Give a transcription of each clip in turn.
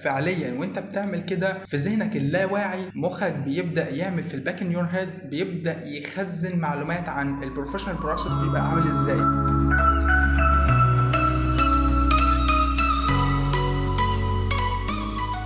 فعليا وانت بتعمل كده في ذهنك اللاواعي مخك بيبدا يعمل في الباك ان يور هيد، بيبدا يخزن معلومات عن البروفيشنال بروسيس بيبقى عامل ازاي.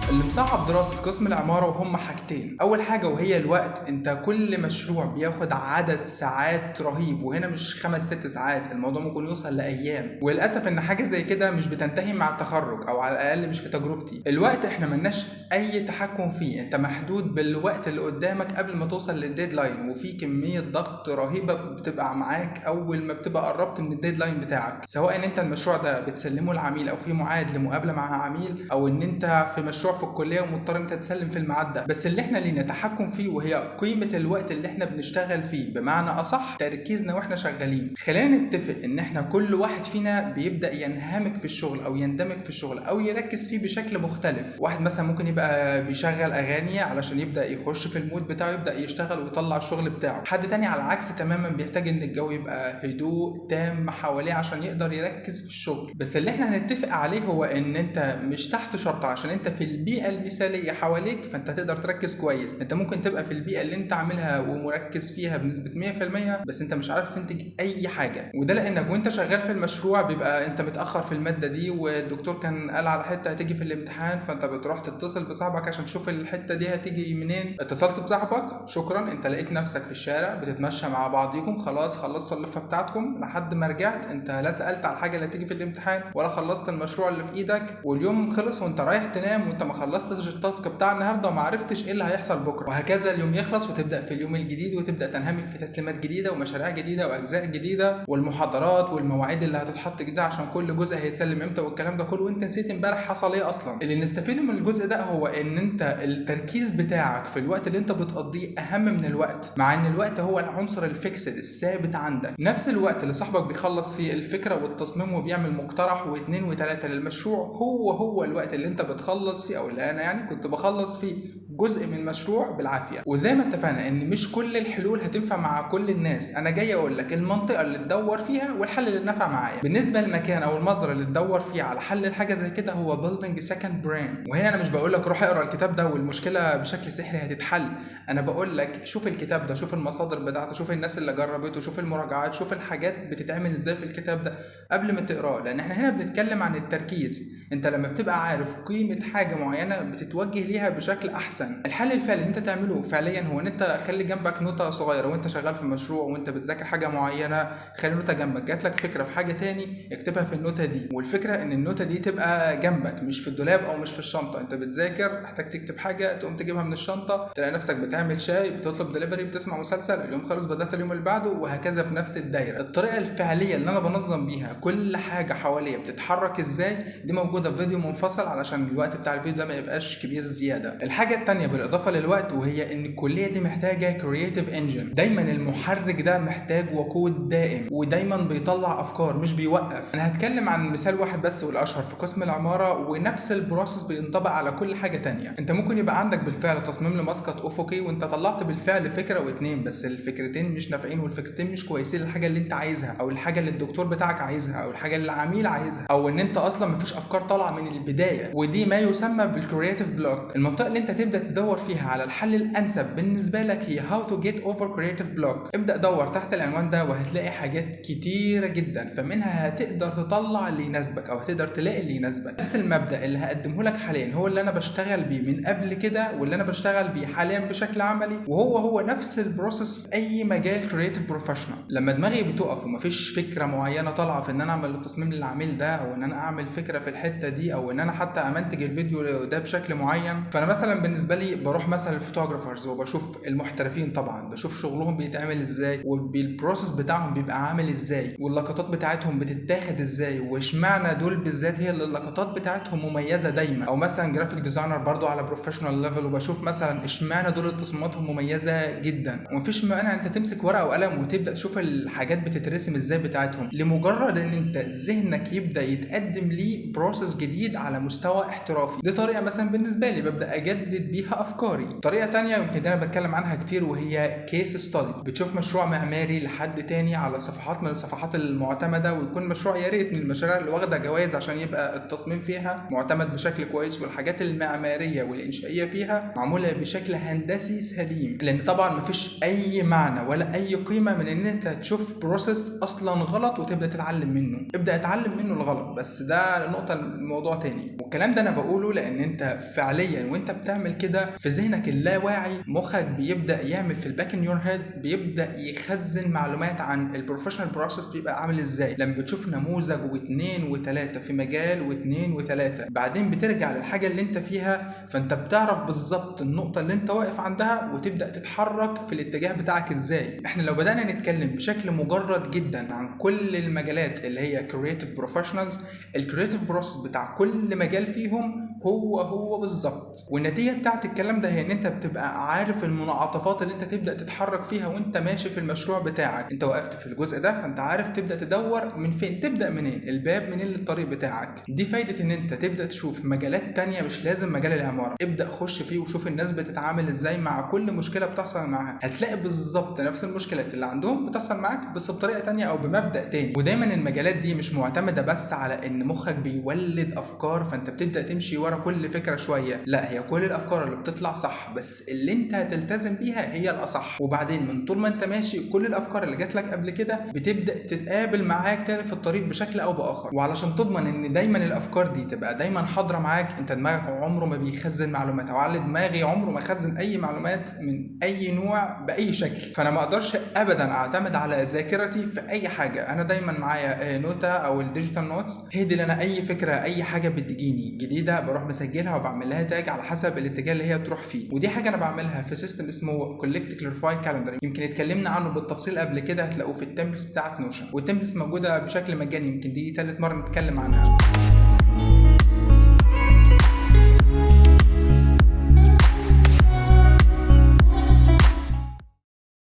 اللي مصعب دراسة قسم العمارة وهم حاجتين. أول حاجة وهي الوقت، أنت كل مشروع بياخد عدد ساعات رهيب، وهنا مش 5-6 ساعات، الموضوع ممكن يوصل لأيام. وللأسف إن حاجة زي كده مش بتنتهي مع التخرج، أو على الأقل مش في تجربتي. الوقت إحنا ملناش أي تحكم فيه، أنت محدود بالوقت اللي قدامك قبل ما توصل للديدلاين، وفي كمية ضغط رهيبة بتبقى معاك أول ما بتبقى قربت من الديدلاين بتاعك، سواء إن أنت المشروع ده بتسلمه العميل أو في ميعاد لمقابلة مع عميل، أو إن أنت في مشروع في الكليه ومضطر انت تسلم في الميعاد ده. بس اللي احنا لينا تحكم فيه وهي قيمه الوقت اللي احنا بنشتغل فيه، بمعنى اصح تركيزنا واحنا شغالين. خلينا نتفق ان احنا كل واحد فينا بيبدا ينهمك في الشغل او يندمج في الشغل او يركز فيه بشكل مختلف. واحد مثلا ممكن يبقى بيشغل اغاني علشان يبدا يخش في المود بتاعه، يبدا يشتغل ويطلع الشغل بتاعه. حد تاني على العكس تماما بيحتاج ان الجو يبقى هدوء تام حواليه عشان يقدر يركز في الشغل. بس اللي احنا هنتفق عليه هو ان انت مش تحت شرط عشان انت في البيئه المثاليه حواليك فانت تقدر تركز كويس. انت ممكن تبقى في البيئه اللي انت عاملها ومركز فيها بنسبه 100%، بس انت مش عارف تنتج اي حاجه. وده لانك وانت شغال في المشروع بيبقى انت متاخر في الماده دي، والدكتور كان قال على حته هتيجي في الامتحان، فانت بتروح تتصل بصاحبك عشان تشوف الحته دي هتيجي منين. اتصلت بصاحبك شكرا، انت لقيت نفسك في الشارع بتتمشى مع بعضيكم، خلاص خلصتوا اللفه بتاعتكم. لحد ما رجعت انت لا سالت على الحاجه اللي هتيجي في الامتحان ولا خلصت المشروع اللي في ايدك، واليوم خلص وانت رايح تنام وانت ما خلصتش التاسك بتاع النهارده وما عرفتش ايه اللي هيحصل بكره. وهكذا اليوم يخلص وتبدا في اليوم الجديد وتبدا تنهمك في تسليمات جديده ومشاريع جديده واجزاء جديده والمحاضرات والمواعيد اللي هتتحط جديده عشان كل جزء هيتسلم امتى والكلام ده كله، وانت نسيت امبارح حصل ايه اصلا. اللي نستفيده من الجزء ده هو ان انت التركيز بتاعك في الوقت اللي انت بتقضيه اهم من الوقت، مع ان الوقت هو العنصر الفيكسد الثابت عندك. نفس الوقت اللي صاحبك بيخلص فيه الفكره والتصميم وبيعمل مقترح واثنين وثلاثه للمشروع هو الوقت اللي انت بتخلص فيه، او اللي انا يعني كنت بخلص فيه جزء من مشروع بالعافيه. وزي ما اتفقنا ان مش كل الحلول هتنفع مع كل الناس، انا جاي اقول لك المنطقه اللي تدور فيها والحل اللي نفع معايا. بالنسبه للمكان او المصدر اللي تدور فيه على حل الحاجه زي كده هو building second brain. وهنا انا مش بقول لك روح اقرا الكتاب ده والمشكله بشكل سحري هتتحل، انا بقول لك شوف الكتاب ده، شوف المصادر بتاعته، شوف الناس اللي جربته، شوف المراجعات، شوف الحاجات بتتعمل ازاي في الكتاب ده قبل ما تقراه. لان احنا هنا بنتكلم عن التركيز، انت لما بتبقى عارف قيمه حاجه معينه بتتوجه ليها بشكل احسن. الحل الفعلي اللي انت تعمله فعليا هو ان انت خلي جنبك نوتة صغيره وانت شغال في مشروع وانت بتذاكر حاجه معينه، خلي نوتة جنبك. جات لك فكره في حاجه تاني اكتبها في النوتة دي، والفكره ان النوتة دي تبقى جنبك مش في الدولاب او مش في الشنطه. انت بتذاكر محتاج تكتب حاجه تقوم تجيبها من الشنطه، تلاقي نفسك بتعمل شاي، بتطلب دليفري، بتسمع مسلسل، اليوم خلص بدات اليوم اللي بعده، وهكذا في نفس الدايره. الطريقه الفعليه اللي انا بنظم بيها كل حاجه حواليا بتتحرك ازاي دي موجوده في فيديو منفصل علشان الوقت بتاع الفيديو ده ما يبقاش كبير زياده. الحاجه الثانيه بالاضافه للوقت وهي ان الكليه دي محتاجه كرييتيف انجن. دايما المحرك ده محتاج وقود دائم ودايما بيطلع افكار مش بيوقف. انا هتكلم عن مثال واحد بس والاشهر في قسم العماره، ونفس البروسيس بينطبق على كل حاجه تانية. انت ممكن يبقى عندك بالفعل تصميم لمسقط افقي وانت طلعت بالفعل فكره واتنين، بس الفكرتين مش نافعين والفكرتين مش كويسين للحاجه اللي انت عايزها او الحاجه اللي الدكتور بتاعك عايزها او الحاجه اللي العميل عايزها، او ان انت اصلا مفيش افكار طالعه من البدايه. ودي ما يسمى بالكرييتيف بلوك. المنطقه اللي انت تبدا تدور فيها على الحل الانسب بالنسبه لك هي هاو تو جيت اوفر كرييتيف بلوك. ابدا دور تحت العنوان ده وهتلاقي حاجات كتيره جدا، فمنها هتقدر تطلع اللي يناسبك او هتقدر تلاقي اللي يناسبك. نفس المبدا اللي هقدمه لك حاليا هو اللي انا بشتغل بيه من قبل كده واللي انا بشتغل بيه حاليا بشكل عملي، وهو نفس البروسيس في اي مجال كرييتيف بروفيشنال. لما دماغي بتقف ومفيش فكره معينه طالعه في ان انا اعمل التصميم للعميل ده، او ان انا اعمل فكره في الحته دي، او ان انا حتى امنتج الفيديو ده بشكل معين، فانا مثلا بالنسبه لي بروح مثلا الفوتوغرافرز وبشوف المحترفين، طبعا بشوف شغلهم بيتعمل ازاي والبروسيس بتاعهم بيبقى عامل ازاي واللقطات بتاعتهم بتتاخد ازاي، واشمعنى دول بالذات هي اللي اللقطات بتاعتهم مميزه دايما. او مثلا جرافيك ديزاينر برضو على بروفيشنال ليفل وبشوف مثلا اشمعنى دول تصميماتهم مميزه جدا. ومفيش مانع انت تمسك ورقه وقلم وتبدا تشوف الحاجات بتترسم ازاي بتاعتهم، لمجرد ان انت ذهنك يبدا يتقدم ليه بروسيس جديد على مستوى احترافي. دي طريقه مثلا بالنسبه لي ببدا اجدد بيها افكاري. طريقه تانية يمكن انا بتكلم عنها كتير وهي كيس ستادي. بتشوف مشروع معماري لحد تاني على صفحات من الصفحات المعتمده، ويكون مشروع يا ريت من المشاريع اللي واخده جوائز عشان يبقى التصميم فيها معتمد بشكل كويس، والحاجات المعماريه والانشائيه فيها معموله بشكل هندسي سليم. لان طبعا مفيش اي معنى ولا اي قيمه من ان انت تشوف بروسيس اصلا غلط وتبدا تتعلم منه. ابدا اتعلم منه الغلط، بس ده نقطه الموضوع تاني. والكلام ده انا بقوله لان انت فعليا وانت بتعمل كده في ذهنك اللاواعي مخك بيبدا يعمل في الباك ان يور هيد، بيبدا يخزن معلومات عن البروفيشنال بروسيس بيبقى عامل ازاي. لما بتشوف نموذج واثنين وثلاثه في مجال واثنين وثلاثه، بعدين بترجع للحاجه اللي انت فيها، فانت بتعرف بالظبط النقطه اللي انت واقف عندها وتبدا تتحرك في الاتجاه بتاعك ازاي. احنا لو بدانا نتكلم بشكل مجرد جدا عن كل المجالات اللي هي كرييتيف بروفيشنالز، الكرييتيف بروسيس بتاع كل مجال فيهم هو بالظبط. والنتيجه بتاعت الكلام ده هي ان انت بتبقى عارف المنعطفات اللي انت تبدا تتحرك فيها وانت ماشي في المشروع بتاعك. انت وقفت في الجزء ده فانت عارف تبدا تدور من فين، تبدا منين، الباب منين للطريق بتاعك. دي فايده ان انت تبدا تشوف مجالات تانية، مش لازم مجال العماره. ابدا خش فيه وشوف الناس بتتعامل ازاي مع كل مشكله بتحصل معاها. هتلاقي بالظبط نفس المشكلات اللي عندهم بتحصل معاك بس بطريقه تانية او بمبدا تاني. ودايما المجالات دي مش معتمده بس على ان مخك بيولد افكار فانت بتبدا تمشي ورا كل فكره شويه، لا، هي كل الافكار اللي بتطلع صح، بس اللي انت هتلتزم بيها هي الاصح. وبعدين من طول ما انت ماشي كل الافكار اللي جات لك قبل كده بتبدا تتقابل معاك تاني في الطريق بشكل او باخر. وعلشان تضمن ان دايما الافكار دي تبقى دايما حاضره معاك، انت دماغك عمره ما بيخزن معلومات، او على دماغي عمره ما خزن اي معلومات من اي نوع باي شكل. فانا ما اقدرش ابدا اعتمد على ذاكرتي في اي حاجه. انا دايما معايا نوتة او الديجيتال نوتس، هي دي اللي انا اي فكره اي حاجه بتجيني جديده بروح مسجلها وبعمل لها تاج على حسب الاتجاه اللي هي بتروح فيه. ودي حاجه انا بعملها في سيستم اسمه كولكت كلاريفاي كالندر، يمكن اتكلمنا عنه بالتفصيل قبل كده، هتلاقوه في التمبلتس بتاعت نوشن، والتمبلتس موجوده بشكل مجاني، يمكن دي ثالث مره نتكلم عنها.